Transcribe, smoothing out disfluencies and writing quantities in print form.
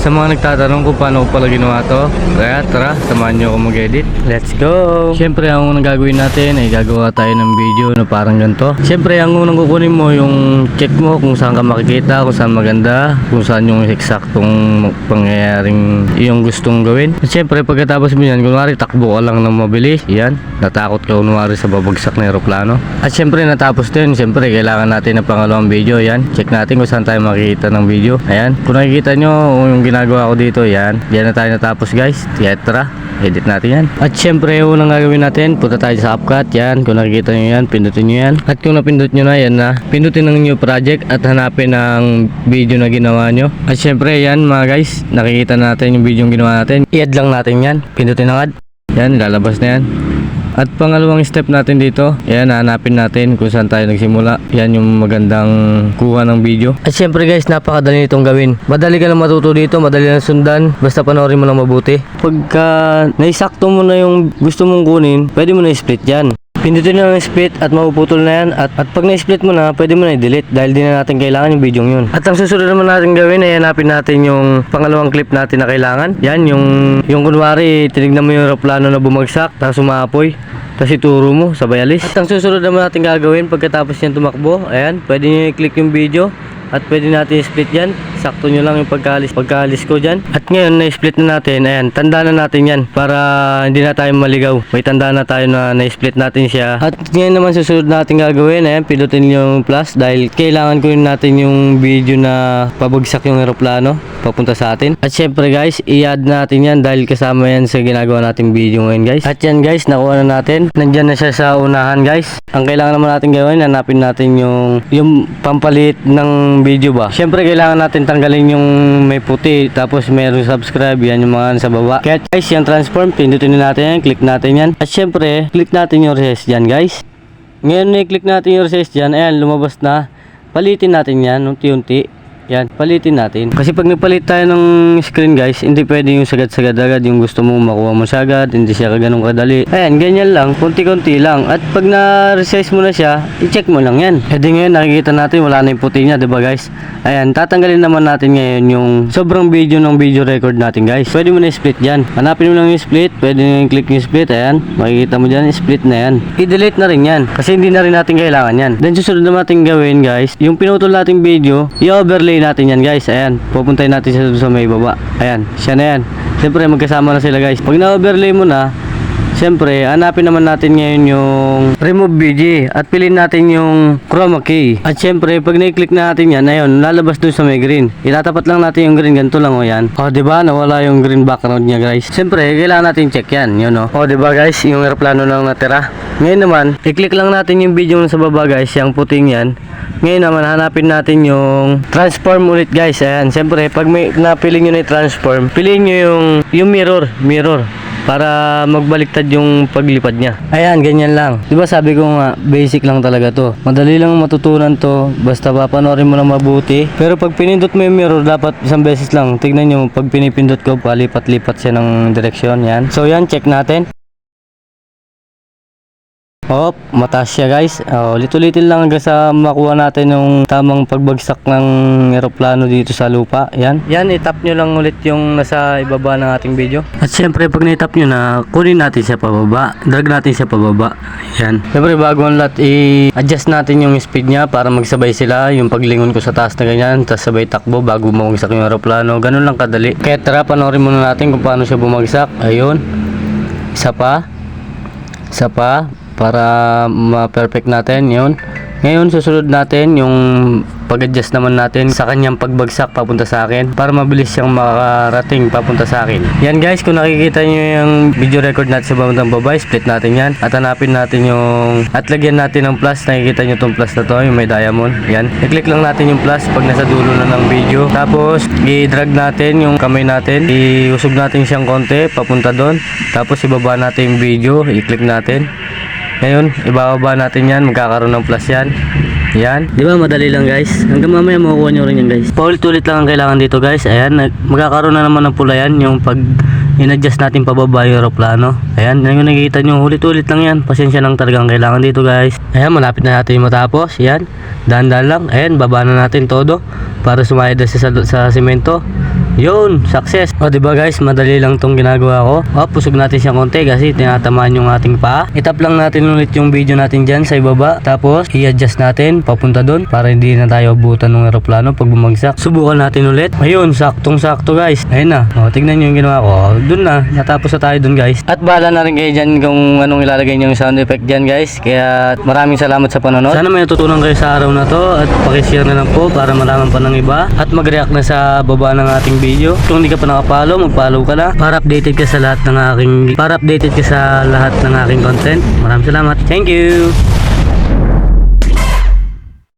Sa mga nagtatanong kung paano ko pala ginawa to, kaya tara, samahan nyo ako mag-edit. Let's go! Siyempre, ang unang gagawin natin ay gagawa tayo ng video na parang ganito. Siyempre, ang unang kukunin mo yung check mo kung saan ka makikita, kung saan maganda, kung saan yung eksaktong pangyayaring yung gustong gawin. At siyempre, pagkatapos mo yan, kunwari takbo ka lang ng mabilis, yan, natakot ka kunwari sa babagsak na aeroplano. At siyempre, natapos din, siyempre, kailangan natin ng pangalawang video, yan. Check natin kung saan tayo makikita ng video. Ayan, kung nakikita nyo yung ginagawa ko dito, yan na tayo natapos guys. Kaya tara, edit natin yan. At syempre unang gagawin natin, punta tayo sa CapCut. Yan, kung nakikita nyo yan, pindutin nyo yan. At kung napindot nyo na, yan na, pindutin ng new project at hanapin ang video na ginawa nyo. At syempre yan mga guys, nakikita natin yung video yung ginawa natin. I-add lang natin yan, pindutin ng add. Yan, lalabas na yan. At pangalawang step natin dito, yan, hanapin natin kung saan tayo nagsimula. Yan yung magandang kuha ng video. At syempre guys, napakadali nitong gawin. Madali ka lang matuto dito, madali lang sundan. Basta panoorin mo lang mabuti. Pagka naisakto mo na yung gusto mong kunin, pwede mo na i-split yan. Pindutin na ng split at mapuputol na yan. At pag na-split mo na, pwede mo na i-delete dahil di na natin kailangan yung video yun. At ang susunod naman natin gawin ay hanapin natin yung pangalawang clip natin na kailangan. Yan, yung kunwari, tinignan mo yung aeroplano na bumagsak, tapos umaapoy, tapos ituro mo, sabay alis. At ang susunod naman natin gagawin pagkatapos yan tumakbo, ayan, pwede nyo i-click yung video. At pwede natin i-split yan. Sakto nyo lang yung pagkaalis ko dyan. At ngayon na-split na natin. Ayan, tandaan na natin yan para hindi na tayo maligaw. May tandaan na tayo na na-split natin siya. At ngayon naman susunod natin gagawin. Ayan, pindutin yung plus dahil kailangan ko natin yung video na pabagsak yung aeroplano papunta sa atin. At syempre guys, i-add natin yan dahil kasama yan sa ginagawa nating video ngayon guys. At yan guys, nakuha na natin. Nandyan na siya sa unahan guys. Ang kailangan naman natin gawin, hanapin natin yung pampalit ng video ba. Syempre kailangan natin tanggalin yung may puti tapos mayroong subscribe, yan yung mga sa baba. Kaya guys, yung transform, pindutin natin yan, click natin yan. At syempre, click natin yung recess dyan guys. Ngayon i-click natin yung recess dyan, ayan, lumabas na. Palitin natin yan, unti-unti. Yan, palitin natin. Kasi pag nagpalit tayo ng screen guys, hindi pwede yung sagad-sagad agad yung gusto mo makuha mo sagad, hindi siya ganun kadali. Ayan, ganyan lang, kunti-kunti lang. At pag na-resize mo na siya, i-check mo lang yan. E di ngayon, nakikita natin, wala na yung puti niya, diba guys? Ayan, tatanggalin naman natin ngayon yung sobrang video ng video record natin guys. Pwede mo na i-split dyan. Hanapin mo lang yung split, pwede nyo yung click yung split, ayan. Makikita mo dyan, split na yan. I-delete na rin yan, kasi hindi na rin natin kailangan yan. Then susunod na natin gawin guys, yung pinutol nating video, i-overlay natin yan guys. Ayan, pupuntahin natin siya sa may baba. Ayan, siya na yan. Siyempre magkasama na sila guys. Pag na-overlay mo na, siyempre hanapin naman natin ngayon yung remove BG at piliin natin yung chroma key. At siyempre pag na-click natin yan, ayun, lalabas dun sa may green. Itatapat lang natin yung green, ganito lang o yan. O diba, nawala yung green background niya guys. Siyempre kailangan natin check yan, yun o. O diba guys, yung aeroplano lang natira. Ngayon naman, i-click lang natin yung video sa baba guys, yung puting yan. Ngayon naman, hanapin natin yung transform ulit guys. Ayan, siyempre pag may napili nyo na yung transform, piliin nyo yung mirror para magbaliktad yung paglipad niya. Ayan, ganyan lang. Diba sabi ko nga, basic lang talaga to. Madali lang matutunan to, basta papanoorin mo na mabuti. Pero pag pinindot mo yung mirror, dapat isang beses lang. Tignan nyo, pag pinipindot ko, palipat-lipat siya ng direksyon. Yan. So yan, check natin. Hop, mataas siya guys. Ulit-ulitin lang hanggang sa makuha natin yung tamang pagbagsak ng eroplano dito sa lupa. Yan, itap nyo lang ulit yung nasa ibaba ng ating video. At syempre pag na-tap nyo na, kunin natin siya pababa, drag natin siya pababa. Yan, syempre bago ang lahat, i-adjust natin yung speed nya para magsabay sila. Yung paglingon ko sa taas na ganyan, tapos sabay takbo bago bumagsak yung eroplano. Ganun lang kadali. Kaya tara, panoorin muna natin kung paano siya bumagsak. Ayun, isa pa para ma-perfect natin yun. Ngayon susunod natin yung pag-adjust naman natin sa kanyang pagbagsak papunta sa akin para mabilis siyang makarating papunta sa akin. Yan guys, kung nakikita nyo yung video record natin sa bandang baba, split natin yan at hanapin natin yung at lagyan natin ng plus. Nakikita nyo tong plus na to, yung may diamond. Yan, i-click lang natin yung plus pag nasa dulo na ng video, tapos i-drag natin yung kamay natin, iusog natin siyang konti papunta doon, tapos ibaba natin yung video, i-click natin. Ngayon, ibababa natin yan, magkakaroon ng plus yan. Yan, di ba madali lang guys? Hanggang mamaya makukuha nyo rin yan guys. Paulit-ulit lang ang kailangan dito guys. Ayan, magkakaroon na naman ng pula yan, yung pag in-adjust natin pababa yung aeroplano. Ayan, yung nakikita nyo, ulit-ulit lang yan. Pasensya lang talaga ang kailangan dito guys. Ayan, malapit na natin yung matapos. Yan, dahan-dahan lang. Ayan, baba na natin todo para sumayad sa semento. Yun, success. O diba guys, madali lang tong ginagawa ko. O, pusog natin siyang konti kasi tinatamaan yung ating paa. Itap lang natin ulit yung video natin dyan sa ibaba. Tapos, i-adjust natin papunta doon para hindi na tayo abutan ng eroplano pag bumagsak. Subukan natin ulit. Ayun, saktong sakto guys. Ayun na. O, tignan nyo yung ginawa ko. O, doon na. Natapos na tayo doon guys. At bahala na rin kayo dyan kung anong ilalagay nyo yung sound effect dyan guys. Kaya maraming salamat sa panonood. Sana may natutunan kayo sa araw na to. At pakishare na lang po para malaman pa ng iba. At mag-react na sa baba ng ating video. Kung hindi ka pa nakapollow, mag-follow ka na para updated ka sa lahat ng aking content. Maraming salamat. Thank you.